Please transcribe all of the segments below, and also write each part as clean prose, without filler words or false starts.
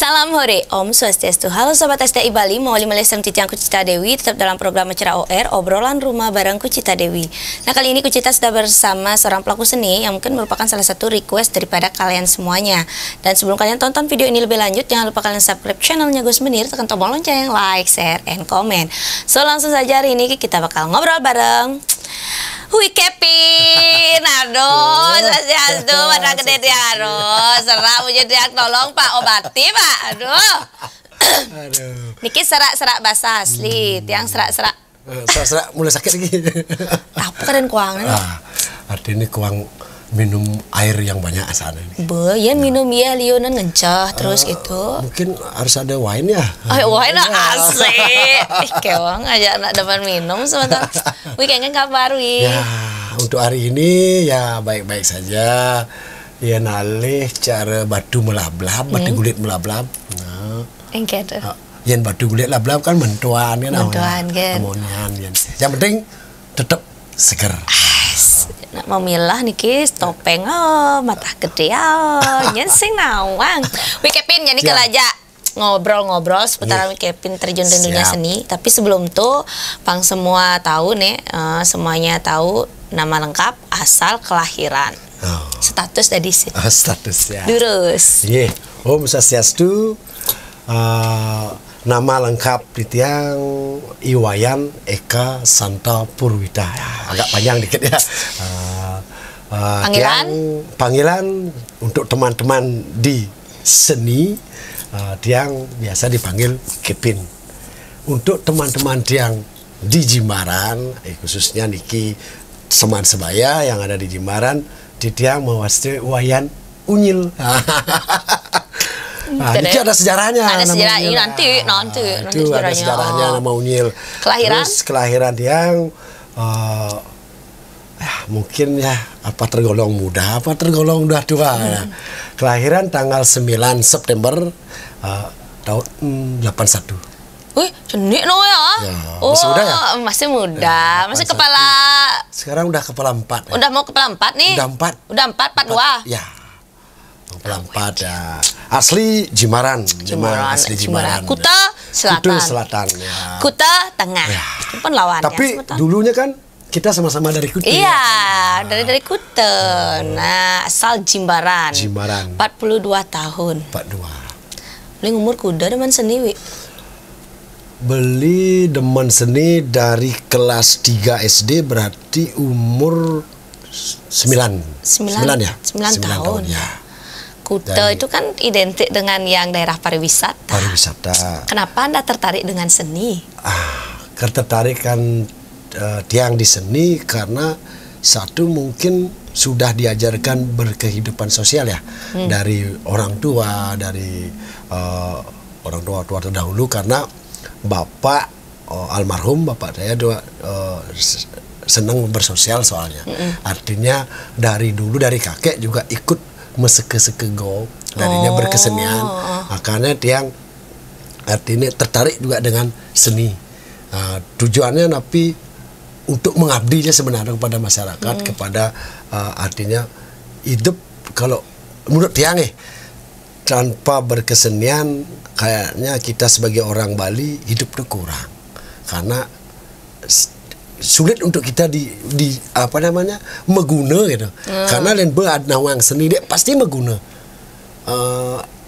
Salam hore, Om Swastiastu. Halo Sobat STI Bali, mau Malesem Titiang Kucita Dewi, tetap dalam program Acara OR, obrolan rumah bareng Kucita Dewi. Nah, kali ini Kucita sudah bersama seorang pelaku seni yang mungkin merupakan salah satu request daripada kalian semuanya. Dan sebelum kalian tonton video ini lebih lanjut, jangan lupa kalian subscribe channelnya Gus Menir, tekan tombol lonceng, like, share, and comment. So, langsung saja hari ini kita bakal ngobrol bareng Hui Kevin, aduh, Swastiastu, pada gede dia, aduh, serak punya dia, tolong Pak obati Pak, aduh. Niki serak-serak bahasa asli, yang serak-serak. Serak mulai sakit lagi. Apa keren kuangan? Artinya kuang minum air yang banyak asal ini. Ya minum ya lionan ngencah terus gitu. Mungkin harus ada wine ya. Wine asik. Kewang aja anak depan minum sebentar. Kayaknya kabar Ya, untuk hari ini ya baik-baik saja. Ya nalih cara batu melablab, batu gulit melablab. Nah, engket. Yang batu gulit lablab kan mentuan kan. Mentuan kan. Amonian. Yang penting tetap seger. Nak memilah niki topeng mata gede nyensing nawang. Kevin jadi kelaja ngobrol-ngobrol seputaran Kevin terjun di dunia seni. Tapi sebelum tuh pang semua tahu nih, semuanya tahu nama lengkap, asal, kelahiran, status tadi sih. Status ya. Lurus. Iya. Om Swastiastu. Nama lengkap Titiang Iwayan Eka Santa Purwita. Agak panjang dikit ya. Panggilan untuk teman-teman di seni, Tiang biasa dipanggil Kevin. Untuk teman-teman Tiang di Jimbaran, khususnya niki seman sebaya yang ada di Jimbaran, Titiang mewasti Wayan Unyil. Ini ada sejarahnya. Ada sejarah ini nanti itu ada sejarahnya nama Unyil. Kelahiran? Terus kelahiran Tiang mungkin ya apa tergolong muda, apa tergolong udah tua. Kelahiran tanggal 9 September tahun 81. Wih, cenik no ya? Masih muda ya? Masih muda, masih kepala. Sekarang udah kepala 4. Udah mau kepala 4 nih? Udah 4. Udah 4, 42. Ya. Kepala 4 ya. Asli Jimbaran. Asli Jimbaran. Kuta Selatan. Kuta Selatan ya. Kuta Tengah. Ya. Itu pun lawannya. Tapi dulunya kan kita sama-sama dari Kuta. Iya, dari Kuta. Nah, asal Jimbaran. 42 tahun. 42. Beli umur kuda demen seni, Wi. Beli demen seni dari kelas 3 SD, berarti umur 9 ya? 9 tahun. Ya. Kuta itu kan identik dengan yang daerah pariwisata. Kenapa Anda tertarik dengan seni? Ketertarikan Tiang di seni karena satu mungkin sudah diajarkan berkehidupan sosial ya, dari orang tua, dari orang tua terdahulu, karena bapak almarhum bapak saya senang bersosial soalnya. Artinya dari dulu dari kakek juga ikut meseke-seke go, darinya berkesenian. Makanya Tiang artinya tertarik juga dengan seni. Tujuannya tapi untuk mengabdinya sebenarnya kepada masyarakat, kepada artinya hidup. Kalau menurut Tiang tanpa berkesenian kayaknya kita sebagai orang Bali hidup tuh kurang, karena sulit untuk kita di apa namanya meguna gitu. Karena lain nawang seni dia pasti meguna.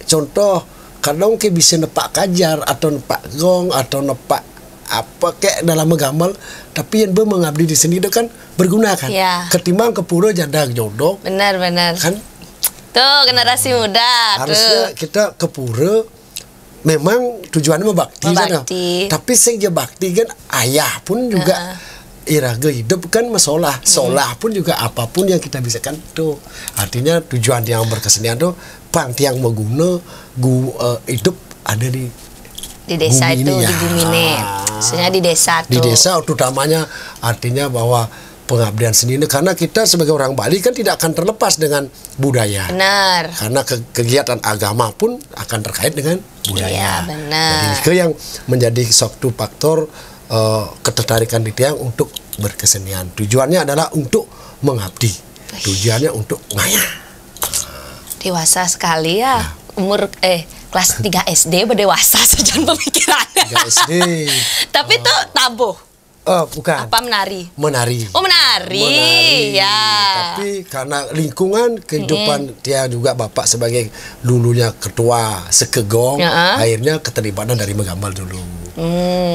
Contoh kadang ke bisa nepak kajar atau nepak gong atau nepak apa kayak dalam menggambar, tapi yang mengabdi di seni itu kan berguna kan. Ketimbang ke pura jadak jodoh. Benar kan. Tuh generasi muda. Harusnya kita ke pura memang tujuannya membakti. Kan? Tapi sehingga bakti kan ayah pun juga iraga hidup kan masalah. Solah pun juga apapun yang kita bisa kan tuh. Artinya tujuan yang berkesenian tuh pang tiang mengguna hidup ada di desa itu ya. Di bumi ini. Maksudnya di desa tuh. Di desa utamanya artinya bahwa pengabdian seni ini, karena kita sebagai orang Bali kan tidak akan terlepas dengan budaya. Benar. Karena kegiatan agama pun akan terkait dengan budaya. Iya, benar. Jadi itu yang menjadi suatu faktor ketertarikan di Tiang untuk berkesenian. Tujuannya adalah untuk mengabdi. Tujuannya untuk ngayah. Dewasa sekali ya. Umur kelas 3 SD berdewasa sejan pemikirannya. 3 SD. Tapi tuh tabuh. Bukan. Apa menari? Menari. Oh, menari. Ya. Tapi karena lingkungan kehidupan dia juga bapak sebagai dulunya ketua sekegong, akhirnya keterlibatan dari menggambal dulu.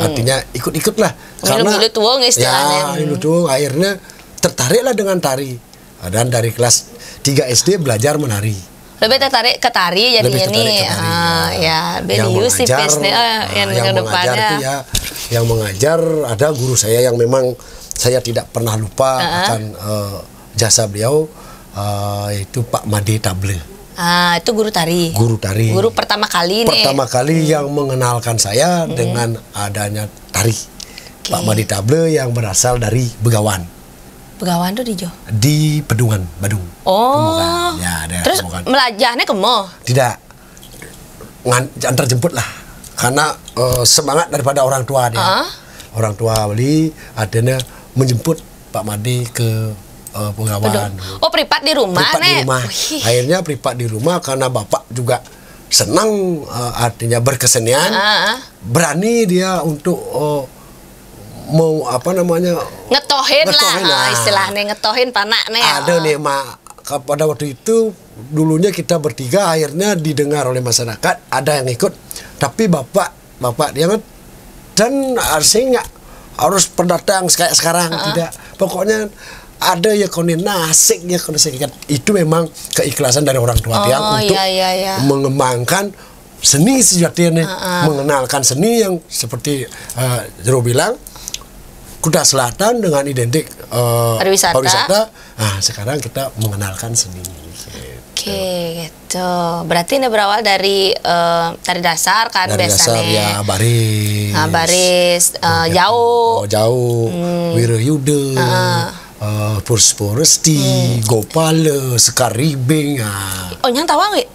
Artinya ikut-ikutlah. Karena milu tuang istilahnya. Ya, milu tuang akhirnya tertariklah dengan tari. Dan dari kelas 3 SD belajar menari. Lebih tertarik ke tari jadinya nih. Yang mengajar itu ya, yang mengajar ada guru saya yang memang saya tidak pernah lupa akan jasa beliau, yaitu Pak Made Table. Itu guru tari. Guru tari. Guru pertama kali nih. Pertama kali yang mengenalkan saya dengan adanya tari. Pak Made Table yang berasal dari Begawan. Begawan tuh di Jo? Di Pedungan, Badung. Oh. Ya, terus melajahnya ke mo? Tidak. Antar jemput lah. Karena semangat daripada orang tua dia. Orang tua beli adanya menjemput Pak Made ke Begawan. Oh, privat di rumah? Privat di rumah. Akhirnya privat di rumah karena bapak juga senang, artinya berkesenian. Berani dia untuk mau ngetohin lah, istilahnya ngetohin panak nih. Ada nih pada waktu itu dulunya kita bertiga akhirnya didengar oleh masyarakat, ada yang ikut, tapi bapak dia kan dan harusnya harus pendatang kayak sekarang tidak, pokoknya ada ya konin asik ya itu memang keikhlasan dari orang tua dia untuk mengembangkan seni sejatinya, mengenalkan seni yang seperti Jero bilang Kuta Selatan dengan identik pariwisata. Nah, sekarang kita mengenalkan seni. Oke, gitu. Berarti ini berawal dari tari dasar kan dari biasanya. Dasar ya baris. Baris jauh. Wirayuda. Pursti, Gopala, Sekaribing. Oh, yang tahu nggak?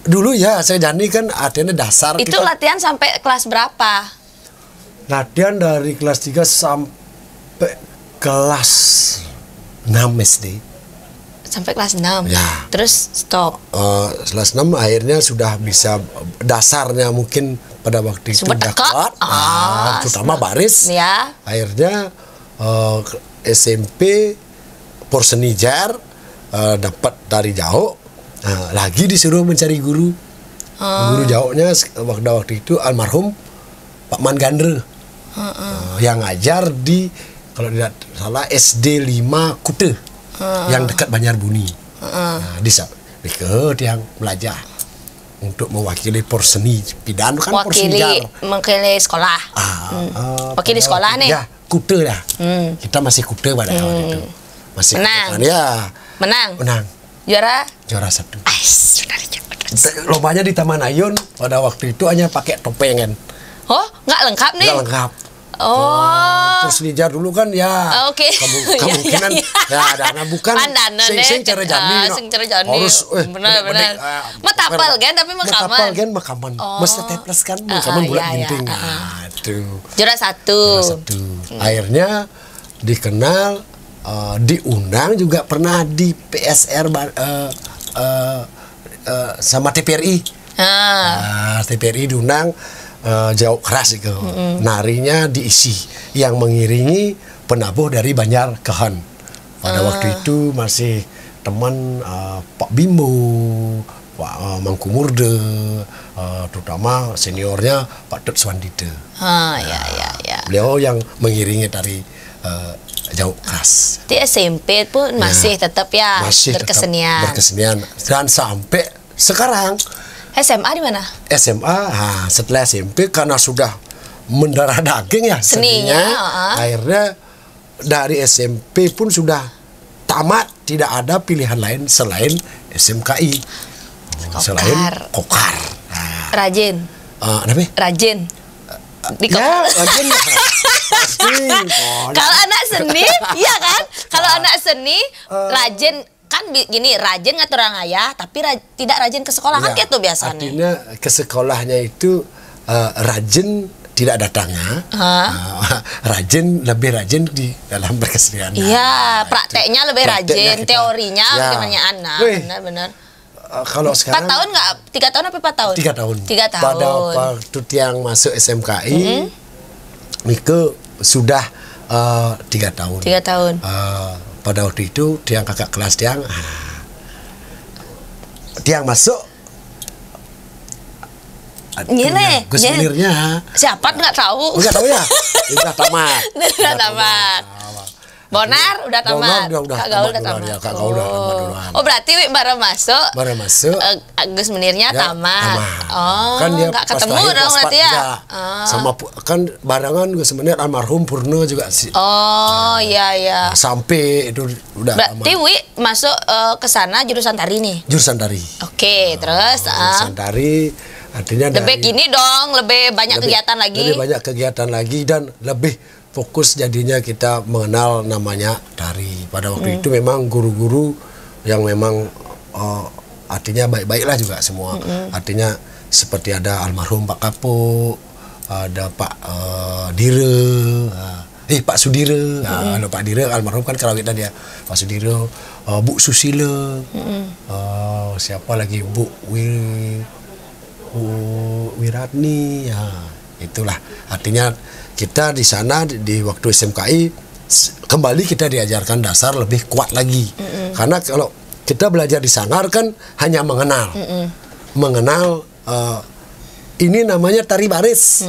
Dulu ya saya jani kan artinya dasar. Itu latihan sampai kelas berapa? Latihan dari kelas 3 sampai kelas 6 SD. Sampai kelas 6? Ya. Terus stop? Kelas 6 akhirnya sudah bisa dasarnya mungkin pada waktu itu udah kuat. Terutama baris. Ya. Akhirnya SMP Porsenijar dapat dari jauh. Lagi disuruh mencari guru. Guru jauhnya waktu itu almarhum Pak Man Gandre. Yang ngajar di kalau tidak salah SD 5 Kute yang dekat Banjarbuni. Ikut yang belajar untuk mewakili Porseni Pidan kan mewakili sekolah. Wakili sekolah nih. Ya, Kute lah. Kita masih Kute pada waktu itu. Masih menang. Menang. Juara 1. Lombanya di Taman Ayun pada waktu itu hanya pakai topeng kan. Oh, nggak lengkap nih? Nggak lengkap. Porsenijar dulu kan ya. Kemungkinan ya bukan sing cara jani. Harus benar. Matapal kan tapi makaman. Mesti teples kan makaman bulat ginting. Juara 1. Akhirnya dikenal, diundang juga pernah di PSR sama TPRI. TPRI diundang. Jauh keras itu, narinya diisi yang mengiringi penabuh dari Banjar Kehan. Pada waktu itu masih teman Pak Bimbo, Pak Mangkumurde, terutama seniornya Pak Tut Swandita. Beliau yang mengiringi dari jauh keras. Di SMP pun masih tetap ya berkesenian. Dan sampai sekarang. SMA di mana? SMA, setelah SMP karena sudah mendarah daging ya seninya, akhirnya dari SMP pun sudah tamat, tidak ada pilihan lain selain SMKI, selain kokar. Rajin. Rajin. Rajin. Kalau anak seni, iya kan? Kalau anak seni rajin. Kan gini, rajin ngatur orang ayah tapi tidak rajin ke sekolah kan gitu biasanya. Artinya ke sekolahnya itu rajin tidak datangnya, lebih rajin di dalam berkesenian. Iya, prakteknya lebih rajin, teorinya bagaimana anak, benar-benar. kalau 4 sekarang tahun nggak? 3 tahun apa 4 tahun? 3 tahun. 3 tahun. Pada waktu yang masuk SMKI, Mika sudah 3 tahun. 3 tahun. Pada waktu itu Tiang kakak kelas Tiang masuk. Ini Gus Munirnya. siapa nggak tahu? Enggak tahu ya? Udah tamat. Udah tamat. Bonar udah tamat. Bonar udah Kak Gaul udah tamat tamat. duluan, ya. Kak Gaul udah tamat duluan. Oh, berarti Wi baru masuk. Gus Munirnya Ya, tamat. Oh, kan dia nggak pas ketemu lahir, dong pas berarti ya. ya. Sama kan barengan Gus Munir almarhum Purno juga sih. Oh, iya iya. Sampai itu udah Berarti tamat. Wi masuk ke sana jurusan tari nih. Jurusan tari. Oke, terus Jurusan tari artinya lebih dari gini dong, lebih banyak kegiatan lagi. Lebih banyak kegiatan lagi dan lebih fokus jadinya kita mengenal namanya tari. Pada waktu itu memang guru-guru yang memang artinya baik-baiklah juga semua. Artinya seperti ada almarhum Pak Kapo, ada Pak Dire, Pak Sudire, ada Pak Dire almarhum kan kerawitan dia. Pak Sudire, Bu Susila, siapa lagi Bu Wiratni, ya itulah artinya kita di sana di waktu SMKI kembali kita diajarkan dasar lebih kuat lagi karena kalau kita belajar di Sanggar kan hanya mengenal ini namanya tari baris,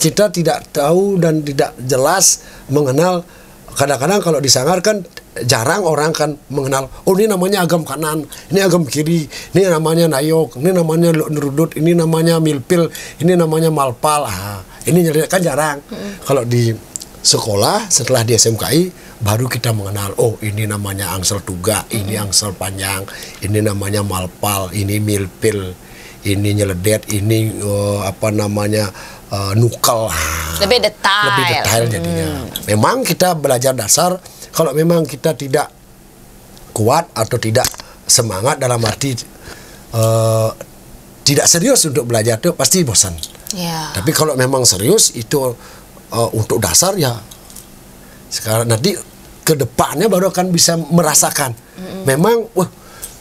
kita tidak tahu dan tidak jelas mengenal. Kadang-kadang kalau di Sanggar kan jarang orang kan mengenal, oh ini namanya agam kanan, ini agam kiri, ini namanya nayok, ini namanya nerudut, ini namanya milpil, ini namanya malpal. Ini kan jarang. Kalau di sekolah setelah di SMKI baru kita mengenal, oh ini namanya angsel tuga, ini angsel panjang, ini namanya malpal, ini milpil, ini nyeledet, ini apa namanya nukal. Lebih detail jadinya. Memang kita belajar dasar. Kalau memang kita tidak kuat atau tidak semangat dalam arti tidak serius untuk belajar itu pasti bosan. Ya. Tapi kalau memang serius itu untuk dasar ya sekarang nanti kedepannya baru akan bisa merasakan. Memang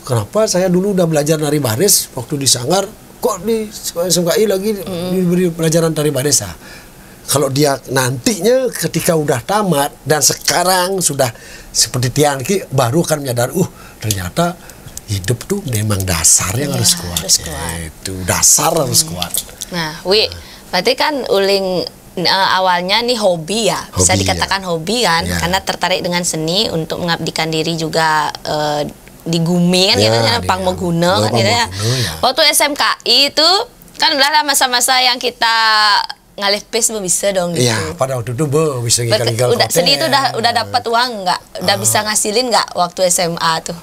kenapa saya dulu udah belajar nari baris waktu di Sanggar kok di SMKI lagi diberi pelajaran tari baris. Kalau dia nantinya ketika udah tamat dan sekarang sudah seperti Tianki baru akan menyadari ternyata hidup tuh memang dasarnya harus kuat. Itu dasar harus kuat. Nah, berarti kan Uling awalnya nih hobi ya, bisa dikatakan hobi kan, karena tertarik dengan seni untuk mengabdikan diri juga di Gumi kan gitu ya, Pangmeguna kan gitu ya. Waktu SMKI itu kan udah masa-masa yang kita ngalih pes bisa dong gitu. Iya, pada waktu itu bisa ngikal-ngikal udah seni itu udah dapat uang nggak? Udah bisa ngasilin nggak waktu SMA tuh?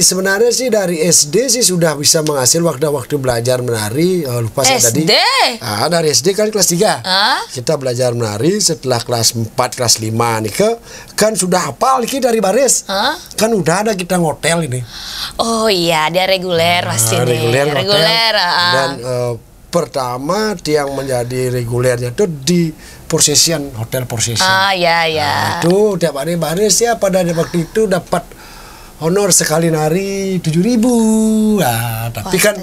Sebenarnya sih dari SD sih sudah bisa menghasil waktu belajar menari. Lupa saya tadi. Dari SD kan kelas 3. Kita belajar menari setelah kelas 4, kelas 5 nih kan sudah hafal nih dari baris. Kan udah ada kita ngotel ini. Oh iya, dia reguler pasti nih. Reguler. Dan pertama yang menjadi regulernya itu di Porsession, Hotel Porsession. Iya. Itu tiap hari baris ya pada waktu itu dapat honor sekali nari 7.000. Tapi kan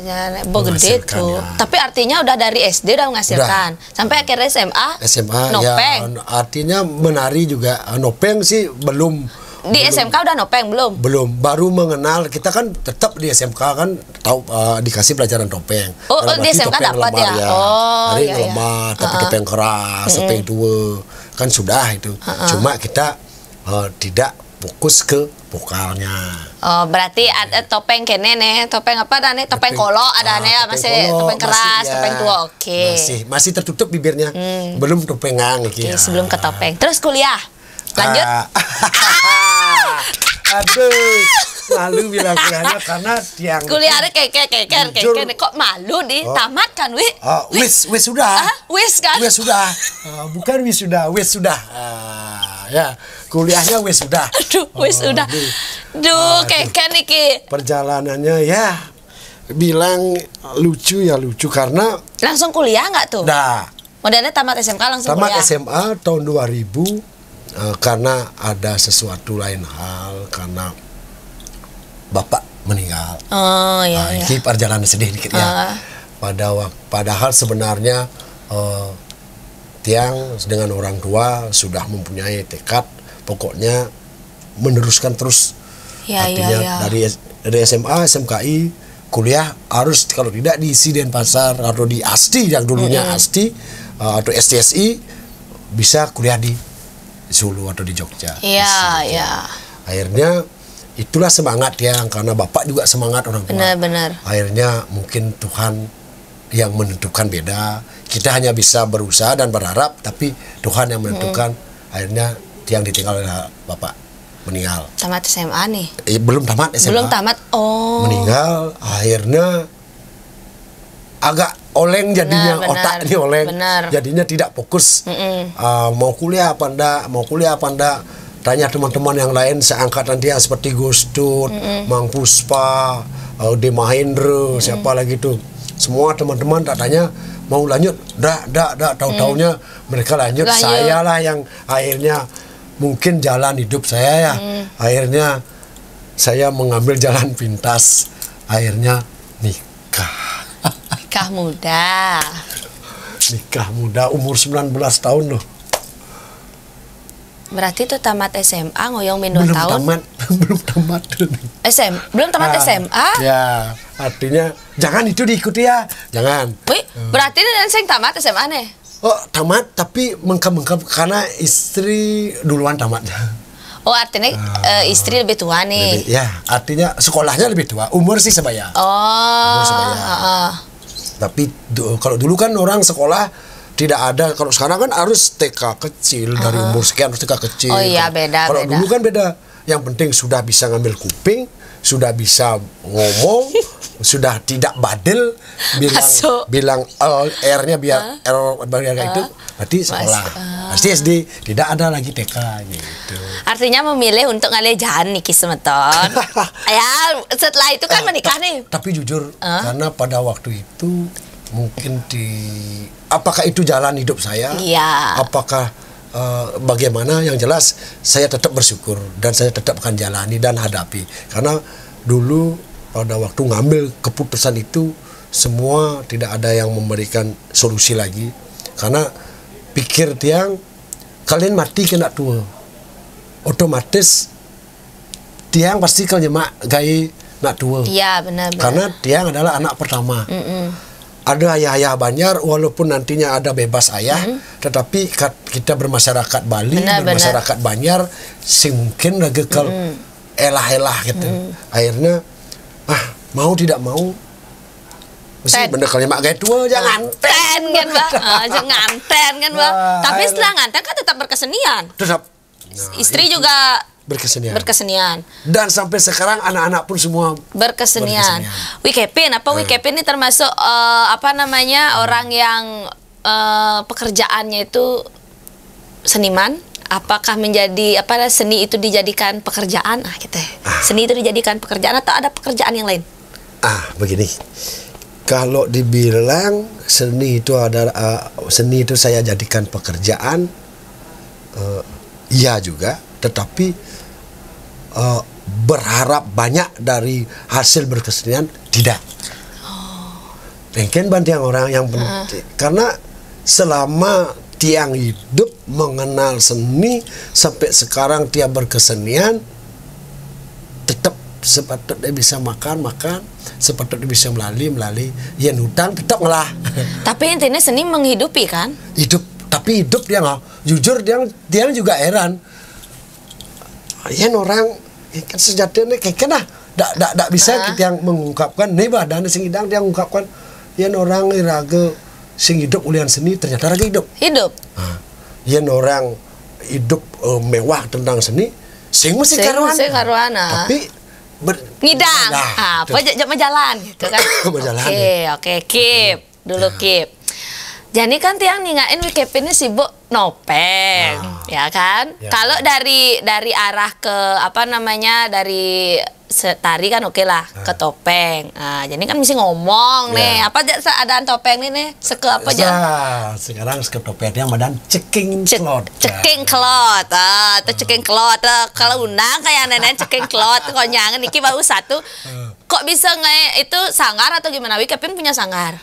gede tuh. Ya. Tapi artinya udah dari SD udah menghasilkan. Sampai akhirnya SMA nopeng. Ya, artinya menari juga nopeng sih belum. Di SMK udah nopeng belum? Belum, baru mengenal. Kita kan tetap di SMK kan tahu dikasih pelajaran topeng. Di SMK dapat ya. Hari lemah, tapi topeng keras, topeng tua kan sudah itu. Cuma kita tidak fokus ke vokalnya. Oh, berarti ada topeng kene nih, topeng apa dan topeng kolo ada nih masih topeng keras, topeng tua. Oke. Masih tertutup bibirnya. Belum topengan gitu. Sebelum ke topeng. Terus kuliah. Lanjut. Aduh, malu bilang kuliahnya karena yang kuliahnya kayak kok malu di tamat kan wis sudah. Wis kan? Wis sudah. Bukan wis sudah, wis sudah. Ya, kuliahnya wis sudah. Aduh, wis sudah. Duh, kayak niki. Perjalanannya ya bilang lucu karena langsung kuliah nggak tuh? Modelnya tamat SMK langsung kuliah. Tamat SMA tahun 2000. Karena ada sesuatu lain hal, karena bapak meninggal. Oh ya. Ini perjalanan sedih dikit ya. Padahal sebenarnya Tiang dengan orang tua sudah mempunyai tekad, pokoknya meneruskan terus. Artinya dari SMA, SMKI, kuliah harus kalau tidak di ISI Denpasar atau di ASTI yang dulunya ASTI atau STSI, bisa kuliah di Solo atau di Jogja. Iya. Akhirnya itulah semangat Tiang, karena bapak juga semangat orang tua. Benar. Akhirnya mungkin Tuhan yang menentukan beda. Kita hanya bisa berusaha dan berharap, tapi Tuhan yang menentukan. Akhirnya Tiang ditinggal oleh bapak, meninggal. Tamat SMA nih? Belum tamat SMA. Belum tamat. Oh. Meninggal. Akhirnya agak oleng jadinya, otak ini oleng. Jadinya tidak fokus. Mau kuliah apa enggak? Tanya teman-teman yang lain seangkatan dia seperti Gus Dur, Mang Puspa, De Mahendra, siapa lagi tuh. Semua teman-teman tak tanya mau lanjut, tahu-taunya mereka lanjut. Saya lah yang akhirnya mungkin jalan hidup saya ya. Akhirnya saya mengambil jalan pintas. Akhirnya nikah. Nikah muda umur 19 tahun loh. Berarti tuh tamat SMA ngoyong min 2 tahun? Belum tamat. Belum tamat SMA? Ya, artinya jangan itu diikuti ya, jangan. Wih, berarti sing tamat SMA nih? Oh, tamat tapi mengkap-mengkap karena istri duluan tamat. Oh, artinya istri lebih tua nih? Ya, artinya sekolahnya lebih tua, umur sih sebaya. Umur sebaya. Tapi kalau dulu kan orang sekolah tidak ada, kalau sekarang kan harus TK kecil, dari umur sekian harus TK kecil. Oh iya, beda. Kalau dulu kan beda. Yang penting sudah bisa ngambil kuping, sudah bisa ngomong, sudah tidak badel, bilang R-nya biar R kayak itu, berarti sekolah. Pasti SD, tidak ada lagi TK gitu. Artinya memilih untuk ngalejahan nih Kismeton. Ya, setelah itu kan menikah nih. Tapi jujur, karena pada waktu itu mungkin apakah itu jalan hidup saya? Iya. Apakah bagaimana? Yang jelas saya tetap bersyukur dan saya tetap akan jalani dan hadapi. Karena dulu pada waktu ngambil keputusan itu semua tidak ada yang memberikan solusi lagi. Karena pikir Tiang, kalian mati kena tua, otomatis Tiang pasti kalau nyemak gay nak tua. Iya, benar. Karena Tiang adalah anak pertama. Ada ayah-ayah Banjar, walaupun nantinya ada bebas ayah, tetapi kita bermasyarakat Bali, bermasyarakat Banjar, mungkin lagi kalau elah-elah gitu. Akhirnya, mau tidak mau, mesti bener kalau mak gaya tua, jangan nganten kan, Mbak? Jangan nganten kan, Mbak? Tapi setelah nganten kan tetap berkesenian. Tetap. Istri juga berkesenian. Dan sampai sekarang anak-anak pun semua berkesenian. Wikepin ini termasuk orang yang pekerjaannya itu seniman? Apakah menjadi seni itu dijadikan pekerjaan? Seni itu dijadikan pekerjaan atau ada pekerjaan yang lain? Begini. Kalau dibilang seni itu seni itu saya jadikan pekerjaan, iya juga, tetapi berharap banyak dari hasil berkesenian tidak. Mungkin banyak orang yang penting, karena selama Tiang hidup mengenal seni sampai sekarang dia berkesenian, tetap sepatutnya bisa makan, sepatutnya bisa melalui yang hutang tetap ngelah. Tapi intinya seni menghidupi kan? Tapi hidup dia nggak. Jujur dia juga heran. Orang kan sejatinya kayak dak bisa kita yang mengungkapkan nih badan sing hidang dia mengungkapkan orang iraga sing hidup ulian seni ternyata lagi hidup. Orang hidup mewah tentang seni sing mesti karuan. Tapi ngidang. Jalan gitu kan. Oke, keep dulu keep. Jadi kan Tiang ningain Wikepin ini sibuk nopeng, ya kan? Kalau dari arah ke dari tari kan oke lah, ke topeng. Nah, jadi kan mesti ngomong nih. Apa adaan topeng nih? Seke apa aja? Sekarang seke topeng yang badan ceking kelot. Ceking kelot. Itu ceking kelot. Kalau undang kayak nenek ceking kelot konyangan iki baru satu. Kok bisa nggak itu sanggar atau gimana? Kevin punya sanggar?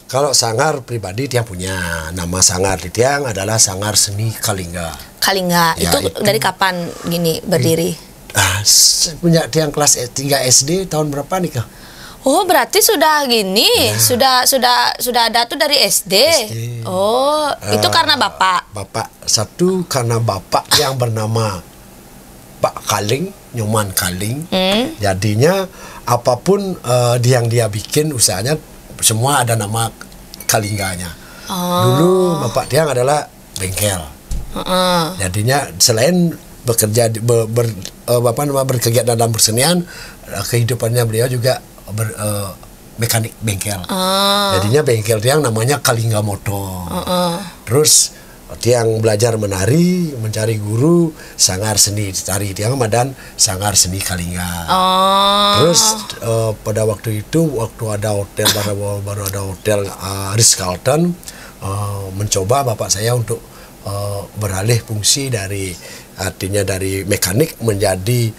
Kalau sanggar pribadi dia punya. Nama sanggar di Tiang adalah Sanggar Seni Kalingga. Kalingga. Ya, itu dari kapan gini berdiri? Punya Tiang kelas 3 SD tahun berapa nih Kak? Oh, berarti sudah gini, sudah ada tuh dari SD. Oh, itu karena bapak. Satu karena bapak yang bernama Pak Kaling, Nyoman Kaling. Jadinya apapun yang dia bikin usahanya semua ada nama Kalingganya. Dulu bapak Tiang adalah bengkel. Jadinya selain bekerja berkegiatan dalam persenian, kehidupannya beliau juga mekanik bengkel. Jadinya bengkel Tiang namanya Kalingga Motor. Terus Tiang belajar menari, mencari guru, Sanggar Seni Tari Tiang dan Sanggar Seni Kalingga. Terus pada waktu itu, waktu ada hotel baru ada hotel Ritz-Carlton, mencoba bapak saya untuk beralih fungsi dari mekanik menjadi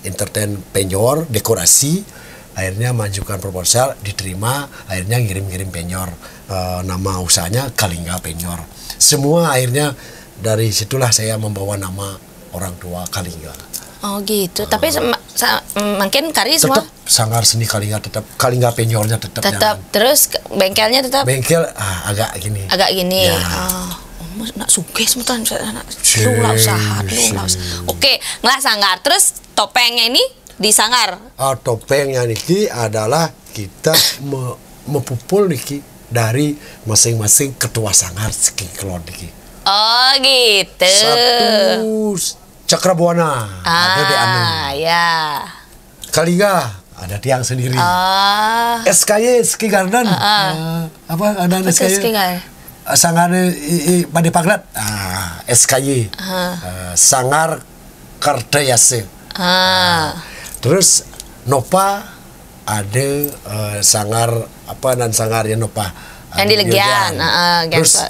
entertain penyor, dekorasi. Akhirnya majukan proposal, diterima, akhirnya ngirim-ngirim penyor. Nama usahanya Kalingga Penyor. Semua akhirnya dari situlah saya membawa nama orang tua Kalingga. Oh gitu. Tapi makin kari semua. Tetap Sanggar Seni Kalingga, tetap Kalingga Penyornya tetap. Terus bengkelnya tetap. Bengkel agak gini. Agak gini. Ya. Nak sugih semutan anak usaha. Oke, ngelah sanggar. Terus topengnya ini di sanggar. Topengnya niki adalah kita mempupul niki dari masing-masing ketua sanggar ceking kelot niki. Oh gitu. Satu Cakrabuana ada di anu. Ya. Kalingga ada Tiang sendiri. SKY Ski Garden. Apa ada SKY? Sanggar Pade Paglat. SKY. Sanggar Kartayase. Terus Nopa ada sanggar sanggarnya Nopa. Yang di Legian. Terus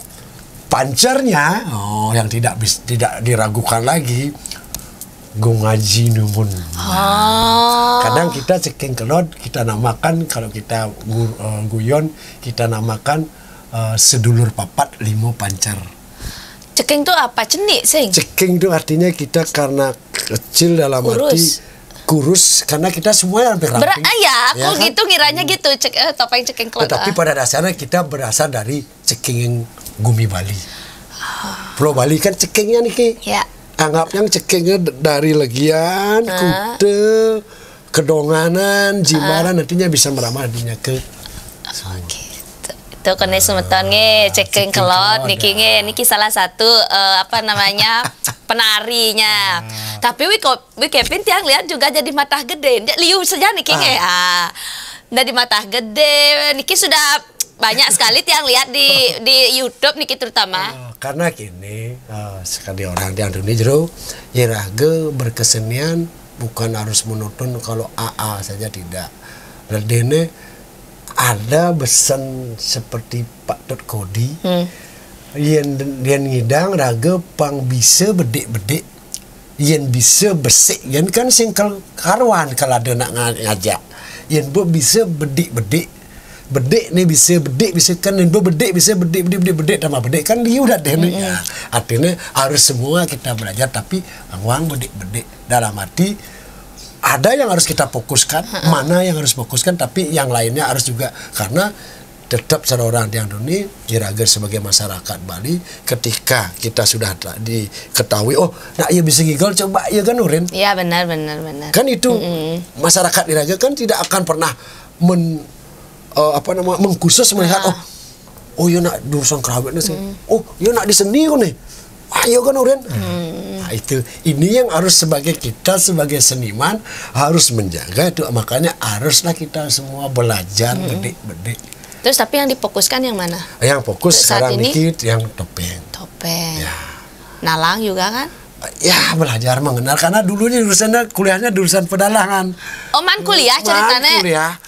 pancernya yang tidak diragukan lagi Gungaji Numun. Kadang kita ceking kelot kita namakan, kalau kita guyon kita namakan sedulur papat limo pancer. Ceking itu apa? Cenik sing? Ceking itu artinya kita karena kecil dalam arti kurus, karena kita semua hampir ramping. Aku gitu ngiranya gitu, topeng ceking kelot. Tetapi pada dasarnya kita berasal dari ceking Gumi Bali. Pulau Bali kan cekingnya nih. Ya. Anggapnya cekingnya dari Legian, Kute, Kedonganan, Jimbaran, nantinya bisa meramah nantinya ke. Itu kene semeton nge ceking kelot niki salah satu penarinya. Tapi wi Kevin Tiang lihat juga jadi mata gede. Liu saja niki nge. Dari mata gede niki sudah banyak sekali Tiang lihat di YouTube niki terutama. Karena gini, sekali orang Tiang dunia jero irage berkesenian bukan harus monoton kalau AA saja, tidak. Ledene ada besan seperti Pak Dot Kodi yang ngidang raga pang bisa bedek-bedek yang bisa besik yang kan singkel karwan kalau ada nak ngajak yang bisa bedek-bedek bedek nih bisa bedek bisa kan yang bedek bisa bedek tambah bedek kan dia udah deh artinya harus semua kita belajar, tapi angwang bedek-bedek dalam arti ada yang harus kita fokuskan, mana yang harus fokuskan, tapi yang lainnya harus juga, karena tetap seorang Tiang Duni Irager sebagai masyarakat Bali, ketika kita sudah diketahui, nak ya bisa gigol, coba ya kan Nurin. Iya benar. Kan itu masyarakat Irager kan tidak akan pernah mengkhusus melihat ya nak dusun kerawat nih, ya nak di seni nih. Ayo kan Nurin. Nah, itu ini yang harus sebagai sebagai seniman harus menjaga itu, makanya haruslah kita semua belajar bedek-bedek. Terus tapi yang difokuskan yang mana? Yang fokus saat sekarang ini dikit yang topeng. Topeng. Ya. Nalang juga kan? ya belajar mengenal karena dulunya jurusannya kuliahnya jurusan pedalangan. Man kuliah ceritanya. Kuliah.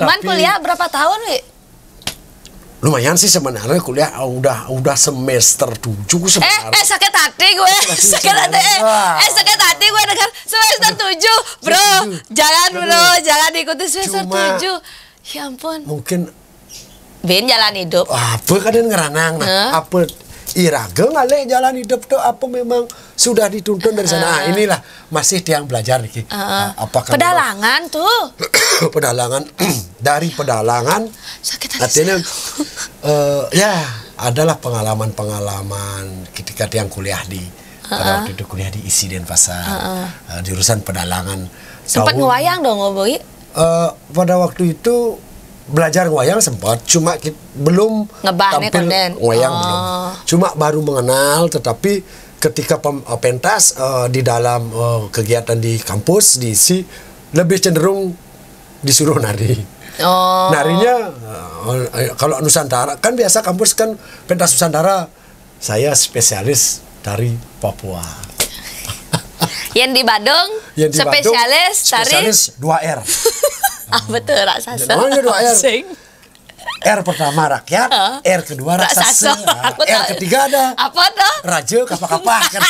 Man kuliah berapa tahun, Wi? Lumayan sih sebenarnya kuliah udah semester 7 sebenarnya. Sakit hati gue. Sakit hati gue dengar semester 7, Bro. Jangan, Bro. Jangan ikuti semester 7. Ya ampun. Mungkin Ben jalan hidup. Apa kan ngeranang apa iraga ngale jalan hidup tuh apa memang sudah dituntun dari sana. Inilah masih tiang belajar nih. Apakah pedalangan tuh? Pedalangan dari pedalangan. Sakit hati. Artinya ya adalah pengalaman-pengalaman ketika tiang kuliah di pada waktu itu kuliah di ISI Denpasar jurusan pedalangan. Sempat ngewayang dong, Boy? Pada waktu itu belajar wayang sempat, cuma belum tampil wayang belum. Cuma baru mengenal, tetapi ketika pentas di dalam kegiatan di kampus diisi lebih cenderung disuruh nari. Narinya kalau Nusantara kan biasa kampus kan pentas Nusantara, saya spesialis dari Papua. Yang di Badung spesialis 2R. Betul, raksasa. Namanya 2R. R pertama rakyat, R kedua raksasa. R ketiga ada apa tuh? Raja kapal-kapal kan.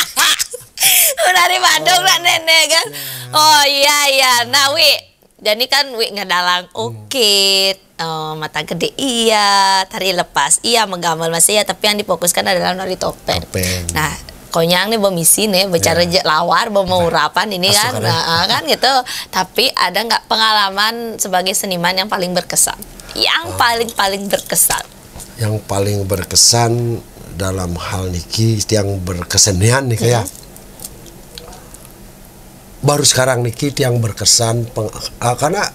Dari Bandung lah nenek kan. Oh iya. Nah Wi, jadi kan Wi ngedalang ukit, mata gede iya, tari lepas iya, menggambar masih iya, tapi yang difokuskan adalah nari topeng. Nah, konyang nih misi nih bicara lawar mau urapan ini kan, kan gitu. Tapi ada nggak pengalaman sebagai seniman yang paling berkesan? Yang paling berkesan? Yang paling berkesan dalam hal niki yang berkesenian nih kayak baru sekarang niki yang berkesan karena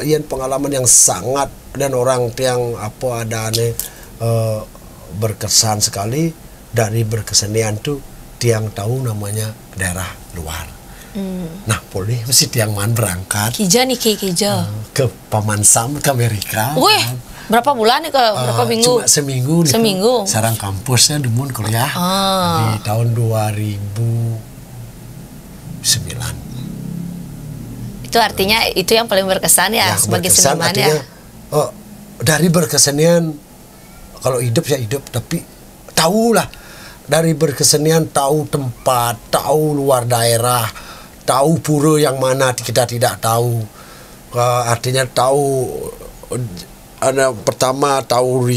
yang pengalaman yang sangat dan orang yang apa ada nih berkesan sekali dari berkesenian tuh tiang tahu namanya daerah luar. Nah, boleh mesti tiang man berangkat. Kija ke Paman Sam ke Amerika. Wih, berapa bulan nih ke berapa minggu? Cuma seminggu. Seminggu. Sarang kampusnya Dumun kuliah di tahun 2009. Itu artinya itu yang paling berkesan ya sebagai seniman ya. Dari berkesenian kalau hidup ya hidup, tapi tahulah dari berkesenian tahu tempat, tahu luar daerah, tahu pura yang mana kita tidak tahu. Artinya tahu pertama tahu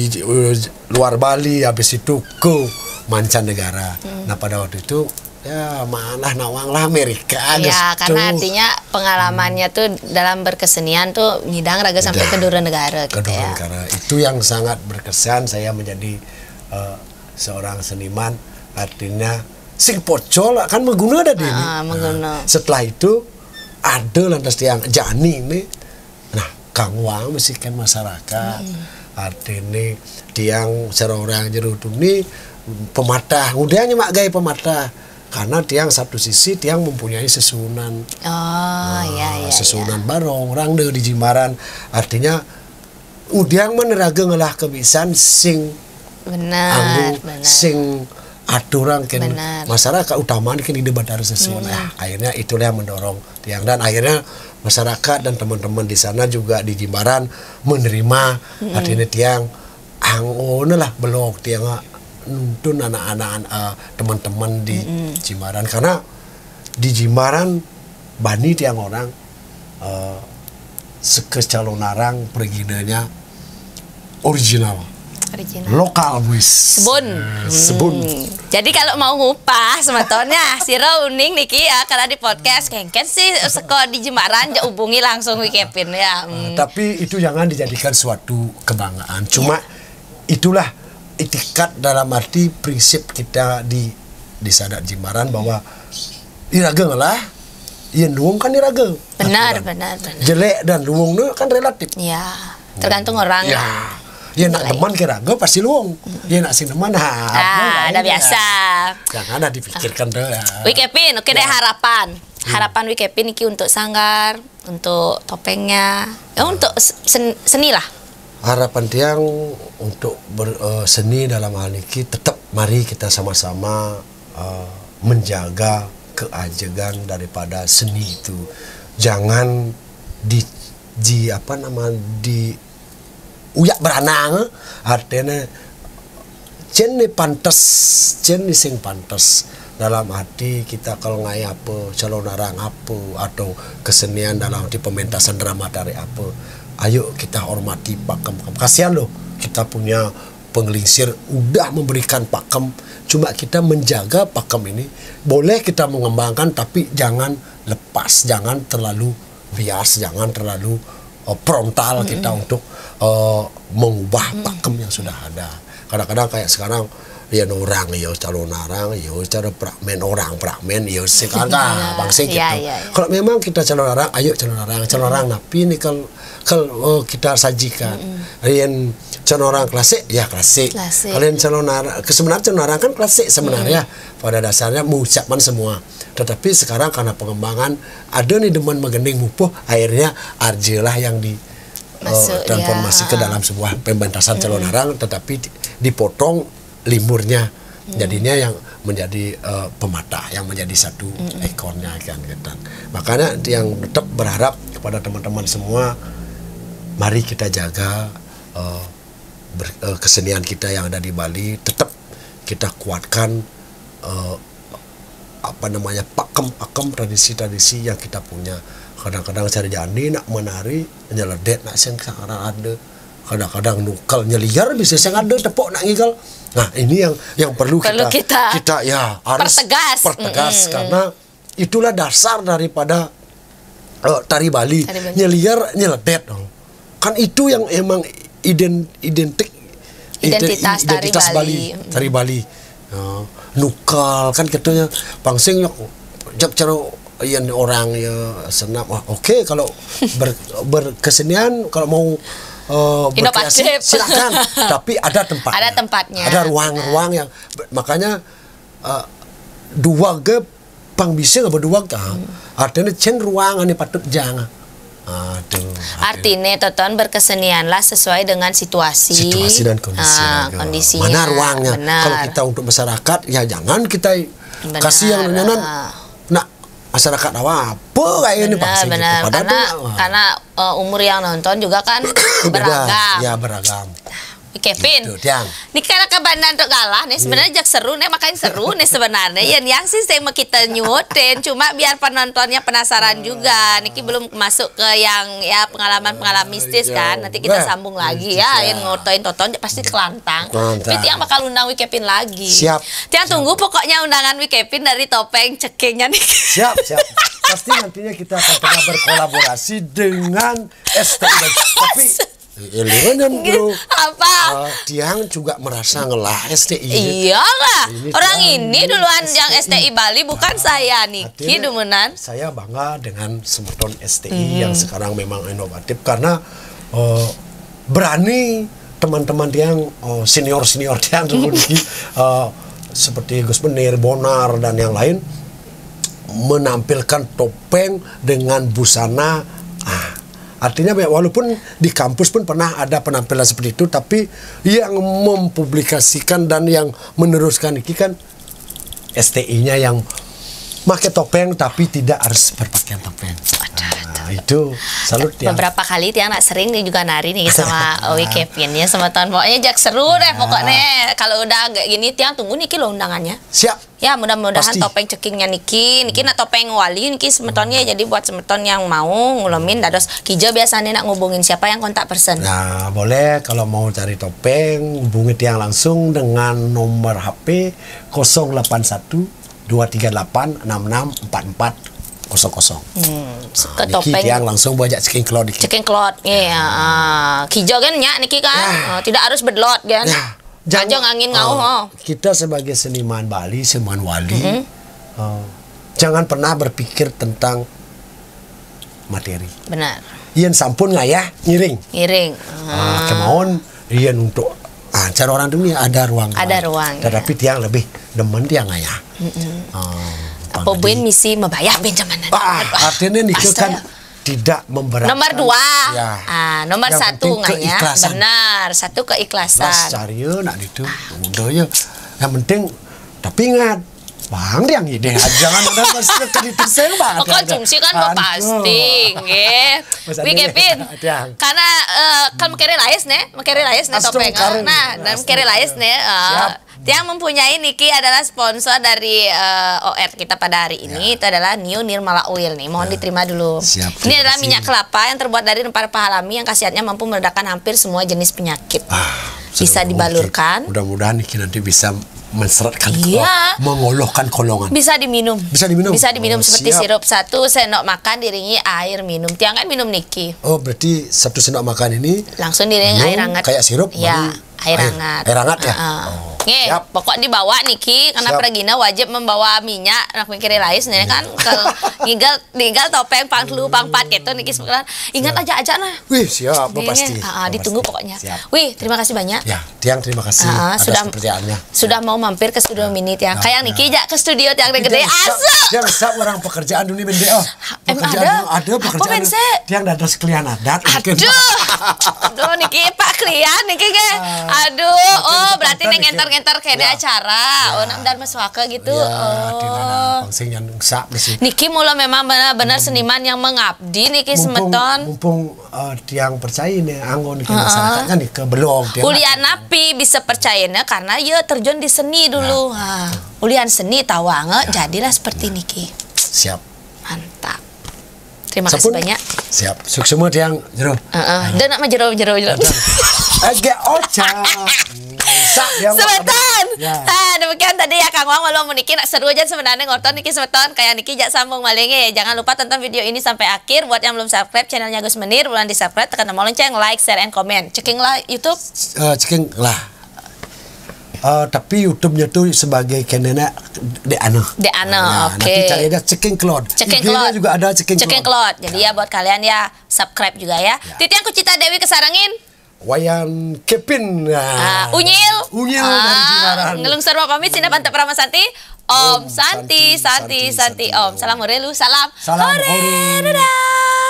luar Bali, habis itu ke mancanegara. Nah pada waktu itu ya malah nawang lah Amerika. Ya karena artinya pengalamannya tuh dalam berkesenian tuh ngidang raga sampai ke dua negara. Gitu ya. Itu yang sangat berkesan. Saya menjadi seorang seniman, artinya sing pocol kan mengguna ada ini. Setelah itu ada lantas tiang jani ini. Nah, Kang Wang mesikan masyarakat. Artinya tiang seorang jerut ini pematah. Udahnya mak gaya pematah. Karena tiang satu sisi tiang mempunyai sesunan. Sesunan barong orang di Jimbaran. Artinya udiang meneraga ngelah kebisan sing benar. Sing aturan kan masyarakat utama kan di debat harus sesuai. Akhirnya itulah yang mendorong tiang, dan akhirnya masyarakat dan teman-teman di sana juga di Jimbaran menerima artinya tiang angon lah belok tiang nuntun anak-anak teman-teman di Jimbaran, karena di Jimbaran bani tiang orang sekecalonarang periginanya original. Lokal wis sebun. Jadi kalau mau ngupah sebetulnya Siro uning niki ya karena di podcast kengken sih sekolah di Jimbaran hubungi langsung Kevin ya. Tapi itu jangan dijadikan suatu kebanggaan. Cuma itulah itikat dalam arti prinsip kita di Sadat Jimbaran bahwa iraga lah, yang luwung kan iraga. Benar. Jelek dan luwung itu kan relatif. Ya, tergantung orang. Ya nak teman kira gue pasti luang. Ya nak sing teman ada biasa. Jangan ada dipikirkan deh. Wi Kevin, oke deh harapan. Harapan Wi Kevin iki untuk sanggar, untuk topengnya, untuk seni lah. Harapan tiang untuk berseni dalam hal ini tetap mari kita sama-sama menjaga keajegan daripada seni itu. Jangan di uyak beranang, artinya cen sing pantas dalam hati kita kalau ngai apa, calon narang apa, atau kesenian dalam di pementasan drama dari apa. Ayo kita hormati pakem. Kasihan loh, kita punya penglingsir udah memberikan pakem, cuma kita menjaga pakem ini. Boleh kita mengembangkan, tapi jangan lepas, jangan terlalu bias, jangan terlalu frontal kita untuk mengubah pakem yang sudah ada. Kadang-kadang kayak sekarang ya orang ya calon narang ya cara prakmen orang prakmen ya sekarang bangsa gitu. Kalau memang kita calon narang, ayo calon narang tapi ini kalau kita sajikan kalian calon narang klasik ya klasik. Kalian calon narang sebenarnya calon narang kan klasik sebenarnya pada dasarnya mengucapkan semua. Tetapi sekarang karena pengembangan ada nih demen megening mupuh, akhirnya arjelah yang di transformasi ke dalam sebuah pementasan calon narang, tetapi dipotong limurnya, jadinya yang menjadi pematah, yang menjadi satu ekornya kan gitu. Makanya yang tetap berharap kepada teman-teman semua, mari kita jaga kesenian kita yang ada di Bali, tetap kita kuatkan pakem tradisi-tradisi yang kita punya. Kadang-kadang cari jani nak menari nyeledet nak sing sekarang ada, kadang-kadang nukal nyeliar bisa sing ada tepuk nak ngigal. Nah ini yang perlu kita ya harus pertegas karena itulah dasar daripada tari Bali. Nyeliar nyeledet kan itu yang emang identitas tari Bali. Nukal kan katanya pangsing cara orang ya senam. Oke, kalau berkesenian kalau mau berkreasi silakan, tapi ada tempatnya, ada ruang-ruang yang makanya dua ge pang bisa berdua artinya cen ruangan ini patut jangan. Artinya tonton berkesenian lah sesuai dengan situasi dan kondisi. Mana ruangnya? Kalau kita untuk masyarakat ya jangan kita kasih yang nak masyarakat apa kayak ini pasti benar gitu. Karena umur yang nonton juga kan beragam. Ya beragam. Kevin, ini karena kebandan untuk galah nih sebenarnya jak seru nih, makanya seru nih sebenarnya yang sih saya mau kita nyuotin, cuma biar penontonnya penasaran juga. Niki belum masuk ke yang ya pengalaman mistis kan, nanti kita sambung lagi ya, yang ngotoin tonton pasti kelantang. Tapi yang bakal undang Kevin lagi. Siap. Tiang tunggu pokoknya undangan Kevin dari Topeng Cekingnya nih. Siap. Pasti nantinya kita akan pernah berkolaborasi dengan STI. Tapi bro, apa? Tiang juga merasa ngelah STI. Iyalah, orang ini duluan yang STI Bali, bukan saya Niki Dumunan. Saya bangga dengan semeton STI yang sekarang memang inovatif karena berani teman-teman tiang senior tiang dulu Niki seperti Gus Benir, Bonar dan yang lain menampilkan topeng dengan busana. Artinya walaupun di kampus pun pernah ada penampilan seperti itu, tapi yang mempublikasikan dan yang meneruskan ini kan STI-nya yang pakai topeng tapi tidak harus berpakaian topeng. Itu salut ya. Beberapa kali Tiang nak sering dia juga nari nih sama Owi Kevin ya sama tahun pokoknya jak seru deh pokoknya. Kalau udah kayak gini Tiang tunggu Niki lo undangannya. Siap. Ya mudah-mudahan topeng cekingnya Niki nak topeng wali Niki semetonnya jadi buat semeton yang mau ngulamin dados Kijo biasanya nak ngubungin siapa yang kontak person. Nah boleh kalau mau cari topeng hubungi Tiang langsung dengan nomor HP 081 238 6644 ke topeng Tiang langsung bajak ceking klot Kijo kan nyak Niki kan tidak harus bedlot kan jangan angin ngau kita sebagai seniman Bali seniman wali jangan pernah berpikir tentang materi benar iyan sampun ngayah ngiring kemauan iyan untuk cara orang dunia ada ruang tetapi Tiang lebih demen Tiang ngayah apa ben misi membayar benjamanan. Artinya nih kan tidak memberatkan. Nomor 2. Nomor 1 nganya. Benar, 1 keikhlasan. Cari nak itu. Udah ya. Yang penting tapi ingat Bang yang ide jangan ada pasti diterseng banget. Konsumsi kan lo pasti, nggih. Wi Kevin. Karena kan makere lais nih topeng. Nah, dan makere lais nih yang mempunyai Niki adalah sponsor dari OR kita pada hari ini. Itu adalah New Nirmala Oil nih. Mohon diterima dulu. Ini adalah minyak kelapa yang terbuat dari rempah-rempah alami yang khasiatnya mampu meredakan hampir semua jenis penyakit. Bisa dibalurkan. Mudah-mudahan Niki nanti bisa menseratkan, mengolahkan kolongan. Bisa diminum. Bisa diminum. Bisa diminum seperti sirup 1 sendok makan diringi air minum. Tiang kan minum Niki. Oh, berarti 1 sendok makan ini langsung diringi air hangat. Kayak sirup. Ya, air hangat. Air hangat ya. Nih, pokok dibawa Niki karena Pragina wajib membawa minyak nak mikir lais nih kan kalau tinggal topeng panglu pangpat gitu Niki sekarang ingat aja nah. Wih, siap pasti. Ditunggu pokoknya. Wih, terima kasih banyak. Ya, Tiang terima kasih atas kepercayaannya. Sudah mau mampir ke studio Mini Tiang. Kayak Niki jak ke studio Tiang gede asa. Yang sab orang pekerjaan dunia bende. Ada pekerjaan. Tiang dados klien adat mungkin. Aduh, Niki Pak klien Niki ke. Aduh, berarti ntar kayak ada acara, dan maswaka gitu. Niki mula memang benar-benar seniman yang mengabdi Niki semeton. Mumpung Tiang percaya nih anggon ke masyarakat kan ke belum. Ulian napi bisa percayanya karena ya terjun di seni dulu. Ulian seni tawange jadilah seperti Niki. Siap. Mantap. Terima kasih banyak. Siap. Sukses semua Tiang jero. Dan nak jero. Ocha. Sebetan. Demikian tadi ya Kang Wang walau Niki seru aja sebenarnya ngorton Niki sebetan kayak Niki jak sambung malingnya ya. Jangan lupa tonton video ini sampai akhir. Buat yang belum subscribe channelnya Gus Menir, buruan di subscribe, tekan tombol lonceng, like, share, and comment. Ceking lah YouTube. Ceking lah. Tapi YouTube-nya tuh sebagai channelnya De Ana. Oke. Nanti cari aja Ceking Cloud. Ceking Cloud juga ada Ceking Cloud. Jadi ya buat kalian ya subscribe juga ya. Titian Kucita Dewi Kesarangin. Wayan Kepin. Unyil dari Cimarang. Ngelungsar pamit Sina Pantep Ramasanti. Om Santi. Om. Salam Horelu. Salam. Hore. Dadah.